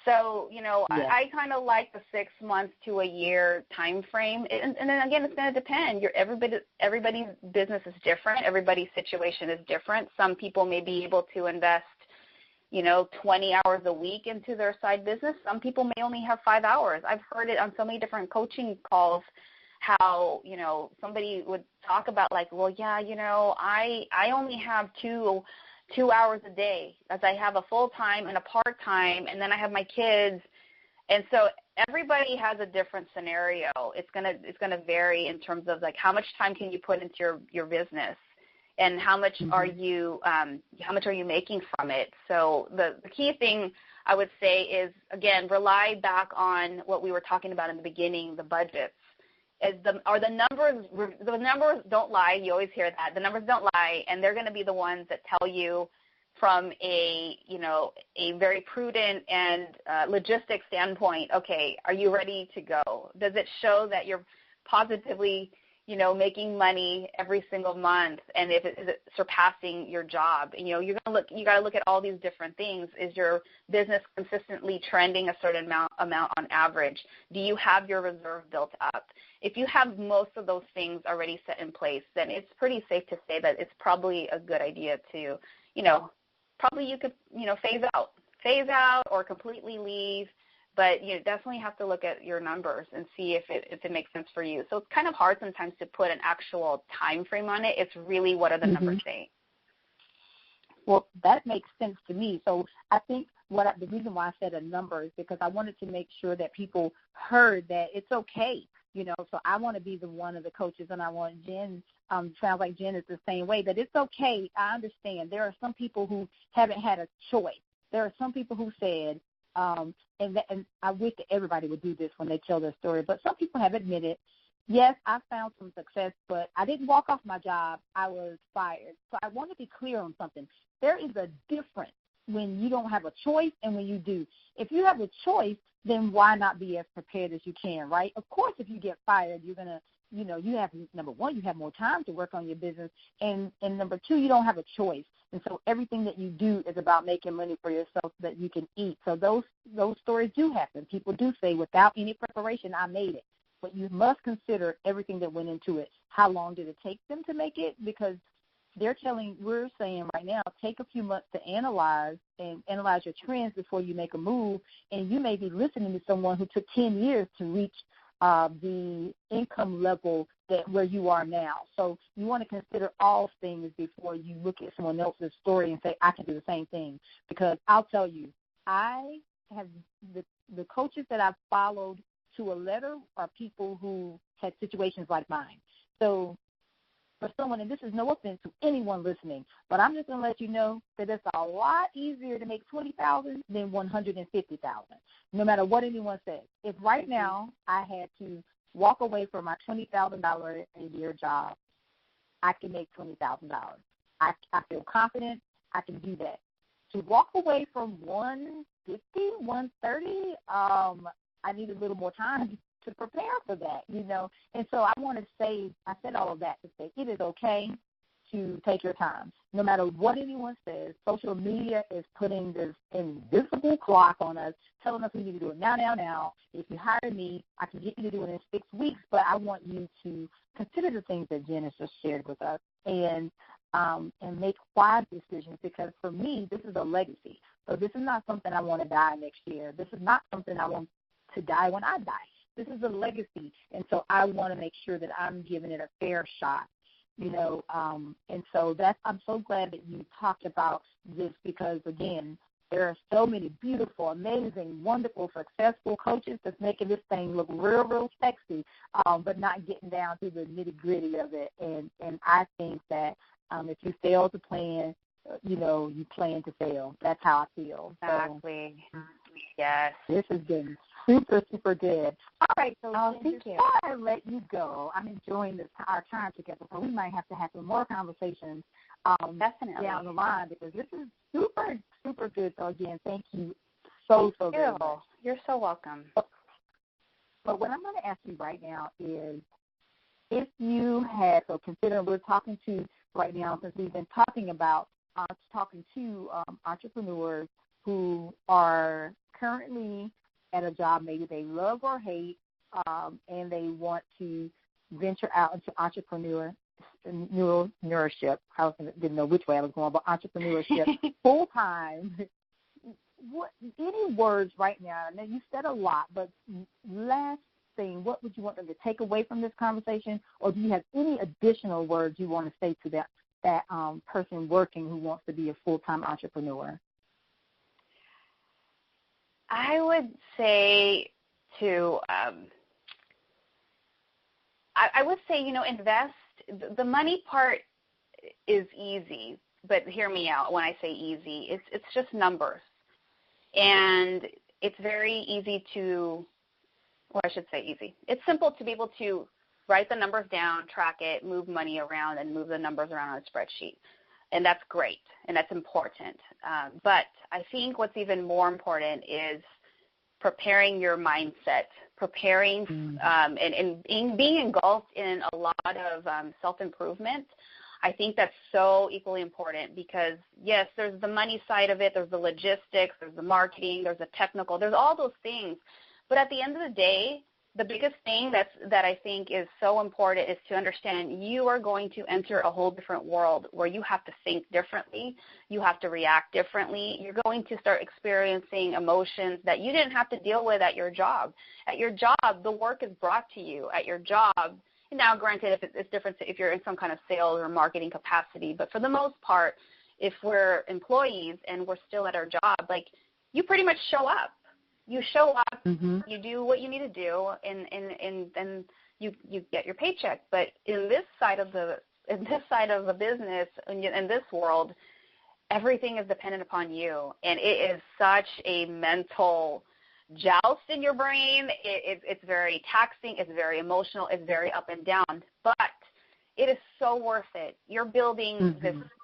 So, you know, I kind of like the 6 months to a year time frame. And then, again, it's going to depend. Everybody's business is different. Everybody's situation is different. Some people may be able to invest, you know, 20 hours a week into their side business. Some people may only have 5 hours. I've heard it on so many different coaching calls how, you know, somebody would talk about like, well, yeah, you know, I only have two hours a day, as I have a full-time and a part-time, and then I have my kids. And so everybody has a different scenario. It's gonna vary in terms of like how much time can you put into your business, and how much are you making from it. So the key thing I would say is, again, rely back on what we were talking about in the beginning, the budgets. The numbers don't lie. You always hear that. The numbers don't lie, and they're going to be the ones that tell you from a very prudent and logistic standpoint, okay, are you ready to go? Does it show that you're positively, you know, making money every single month, and is it surpassing your job? And, you know, you got to look at all these different things. Is your business consistently trending a certain amount on average? Do you have your reserve built up? If you have most of those things already set in place, then it's pretty safe to say that it's probably a good idea to, you know, probably you could, you know, phase out or completely leave. But you definitely have to look at your numbers and see if it makes sense for you. So it's kind of hard sometimes to put an actual time frame on it. It's really what are the numbers saying. Well, that makes sense to me. So I think the reason why I said a number is because I wanted to make sure that people heard that it's okay. You know, so I want to be one of the coaches, and I want Jen, sounds like Jen is the same way, that it's okay. I understand. There are some people who haven't had a choice. There are some people who said, and I wish that everybody would do this when they tell their story, but some people have admitted, yes, I found some success, but I didn't walk off my job. I was fired. So I want to be clear on something. There is a difference when you don't have a choice and when you do. If you have a choice, then why not be as prepared as you can, right? Of course, if you get fired, you're going to, you know, you have, number one, you have more time to work on your business, and number two, you don't have a choice. And so everything that you do is about making money for yourself so that you can eat. So those stories do happen. People do say, without any preparation, I made it. But you must consider everything that went into it. How long did it take them to make it? Because we're saying right now, take a few months to analyze your trends before you make a move. And you may be listening to someone who took 10 years to reach the income level where you are now. So you want to consider all things before you look at someone else's story and say, I can do the same thing. Because I'll tell you, I have the coaches that I've followed to a letter are people who had situations like mine. So for someone, and this is no offense to anyone listening, but I'm just going to let you know that it's a lot easier to make $20,000 than $150,000, no matter what anyone says. If right now I had to walk away from my $20,000 a year job, I can make $20,000. I feel confident I can do that. To walk away from 150, 130, I need a little more time to prepare for that, And so I want to say, I said all of that to say it is okay to take your time. No matter what anyone says, social media is putting this invisible clock on us, telling us we need to do it now. If you hire me, I can get you to do it in 6 weeks, but I want you to consider the things that Jen has just shared with us and make wise decisions, because for me, this is a legacy. So this is not something I want to die next year. This is not something I want to die when I die. This is a legacy, and so I want to make sure that I'm giving it a fair shot, and so I'm so glad that you talked about this, because, again, there are so many beautiful, amazing, wonderful, successful coaches that's making this thing look real, real sexy, but not getting down to the nitty-gritty of it, and I think that if you fail to plan, you plan to fail. That's how I feel. Exactly. So, yes. This has been super, super good. All right, so thank you. Before I let you go, I'm enjoying our time together, so we might have to have some more conversations definitely down the line, because this is super, super good. So, again, thank you so very much. You're so welcome. But what I'm going to ask you right now is, if you had, so consider we're talking to right now, since we've been talking about talking to entrepreneurs who are currently at a job maybe they love or hate, and they want to venture out into entrepreneurship. I didn't know which way I was going, but entrepreneurship full time. Any words right now? I know you said a lot, but last thing, what would you want them to take away from this conversation, or do you have any additional words you want to say to that person working who wants to be a full-time entrepreneur? I would say invest. The money part is easy, but hear me out when I say easy. It's just numbers. And it's very easy It's simple to be able to write the numbers down, track it, move money around, and move the numbers around on a spreadsheet. And that's great, and that's important. But I think what's even more important is preparing your mindset, and being engulfed in a lot of self-improvement. I think that's so equally important, because, yes, there's the money side of it, there's the logistics, there's the marketing, there's the technical, there's all those things. But at the end of the day, the biggest thing that I think is so important is to understand you are going to enter a whole different world where you have to think differently, you have to react differently. You're going to start experiencing emotions that you didn't have to deal with at your job. At your job, the work is brought to you. At your job, now granted, it's different if you're in some kind of sales or marketing capacity, but for the most part, if we're employees and we're still at our job, like, you pretty much show up. You show up, you do what you need to do, and then you get your paycheck. But in this side of the business, in this world, everything is dependent upon you, and it is such a mental joust in your brain. It's very taxing. It's very emotional. It's very up and down. But it is so worth it. You're building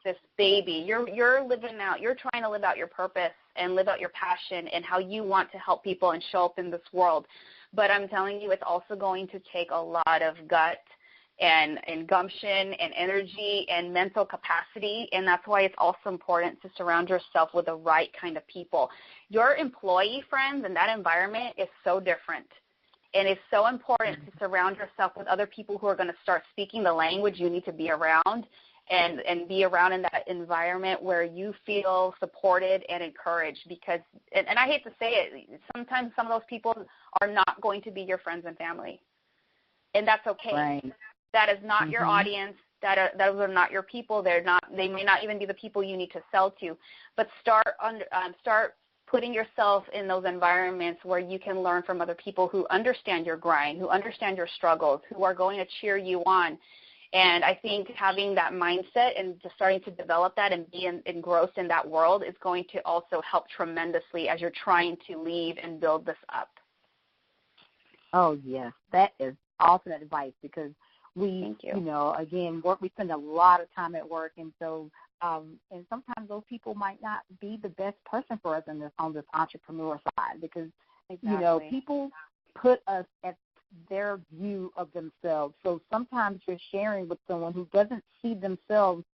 this baby. You're living out. You're trying to live out your purpose and live out your passion and how you want to help people and show up in this world. But I'm telling you, it's also going to take a lot of gut and gumption and energy and mental capacity, and that's why it's also important to surround yourself with the right kind of people. Your employee friends and that environment is so different. And it's so important to surround yourself with other people who are going to start speaking the language you need to be around, and be around in that environment where you feel supported and encouraged. Because, and I hate to say it, sometimes some of those people are not going to be your friends and family. And that's okay. Right. That is not your audience. Those are not your people. They may not even be the people you need to sell to. But start putting yourself in those environments where you can learn from other people who understand your grind, who understand your struggles, who are going to cheer you on. And I think having that mindset and just starting to develop that and be engrossed in that world is going to also help tremendously as you're trying to leave and build this up. Oh, yes. That is awesome advice because we, Thank you. you know, again, we spend a lot of time at work, and so and sometimes those people might not be the best person for us on this entrepreneur side because, you know, people put us at their view of themselves. So sometimes you're sharing with someone who doesn't see themselves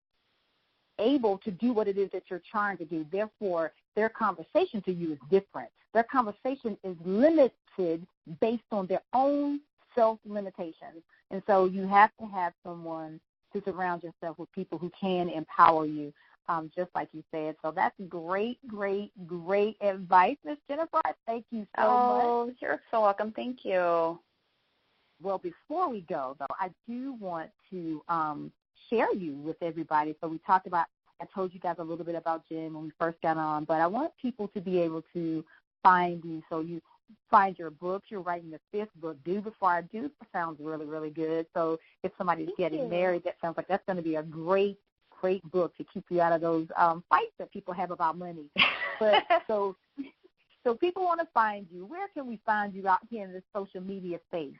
able to do what it is that you're trying to do. Therefore, their conversation to you is different. Their conversation is limited based on their own self-limitations. And so you have to have someone to surround yourself with people who can empower you, just like you said. So that's great, great, great advice, Ms. Jennifer. Thank you so much. Oh, you're so welcome. Thank you. Well, before we go, though, I do want to share you with everybody. So we talked about, I told you guys a little bit about Jen when we first got on, but I want people to be able to find you. So you find your books. You're writing the 5th book, Do Before I Do. That sounds really, really good. So if somebody's getting married, that sounds like that's going to be a great, great book to keep you out of those fights that people have about money. But so people want to find you. Where can we find you out here in this social media space?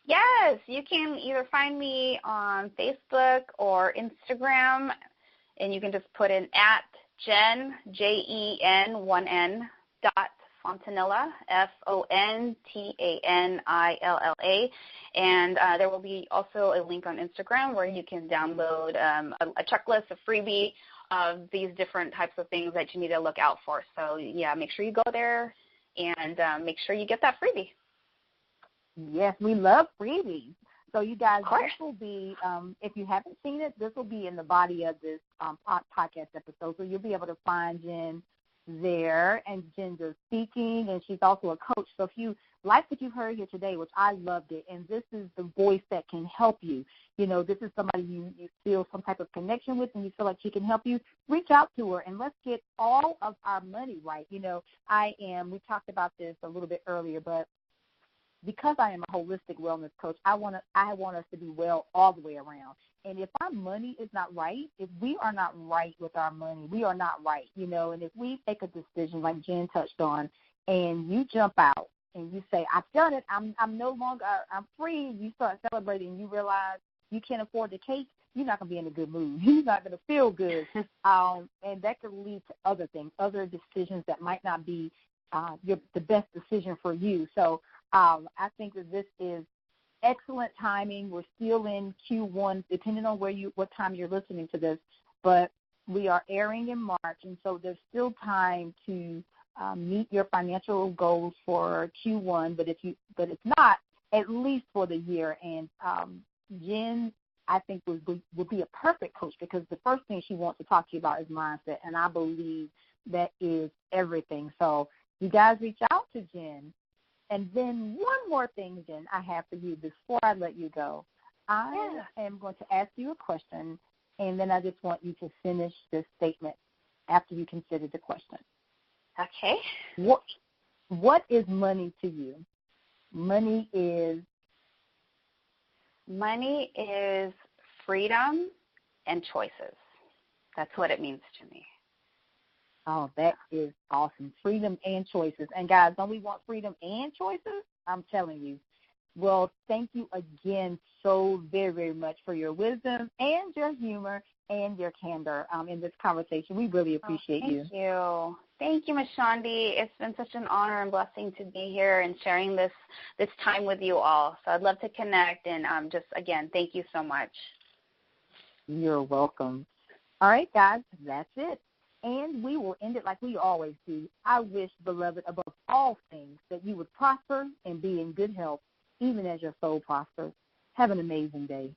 Yes, you can either find me on Facebook or Instagram, and you can just put in at Jen, Jen, Fontanilla, Fontanilla, and there will be also a link on Instagram where you can download a checklist, a freebie of these different types of things that you need to look out for. So, yeah, make sure you go there and make sure you get that freebie. Yes, we love freebies. So you guys, this will be, if you haven't seen it, this will be in the body of this podcast episode. So you'll be able to find Jen there, and Jen does speaking, and she's also a coach. So if you like what you heard here today, which I loved it, and this is the voice that can help you, you know, this is somebody you feel some type of connection with and you feel like she can help you, reach out to her, and let's get all of our money right. You know, we talked about this a little bit earlier, but because I am a holistic wellness coach, I want us to be well all the way around. And if our money is not right, if we are not right with our money, we are not right, you know. And if we make a decision like Jen touched on, and you jump out and you say, I've done it, I'm no longer, I'm free, you start celebrating, and you realize you can't afford the cake, you're not going to be in a good mood. You're not going to feel good. And that could lead to other things, other decisions that might not be the best decision for you. So I think that this is excellent timing. We're still in Q1, depending on what time you're listening to this, but we are airing in March, and so there's still time to meet your financial goals for Q1. But if not, at least for the year. And Jen, I think would be a perfect coach because the first thing she wants to talk to you about is mindset, and I believe that is everything. So you guys reach out to Jen. And then one more thing, Jen, I have for you before I let you go. I am going to ask you a question, and then I just want you to finish this statement after you consider the question. Okay. What is money to you? Money is freedom and choices. That's what it means to me. Oh, that is awesome. Freedom and choices. And, guys, don't we want freedom and choices? I'm telling you. Well, thank you again so very, very much for your wisdom and your humor and your candor in this conversation. We really appreciate you. Thank you. Thank you, Mishondy. It's been such an honor and blessing to be here and sharing this time with you all. So I'd love to connect, and just, again, thank you so much. You're welcome. All right, guys, that's it. And we will end it like we always do. I wish, beloved, above all things, that you would prosper and be in good health, even as your soul prospers. Have an amazing day.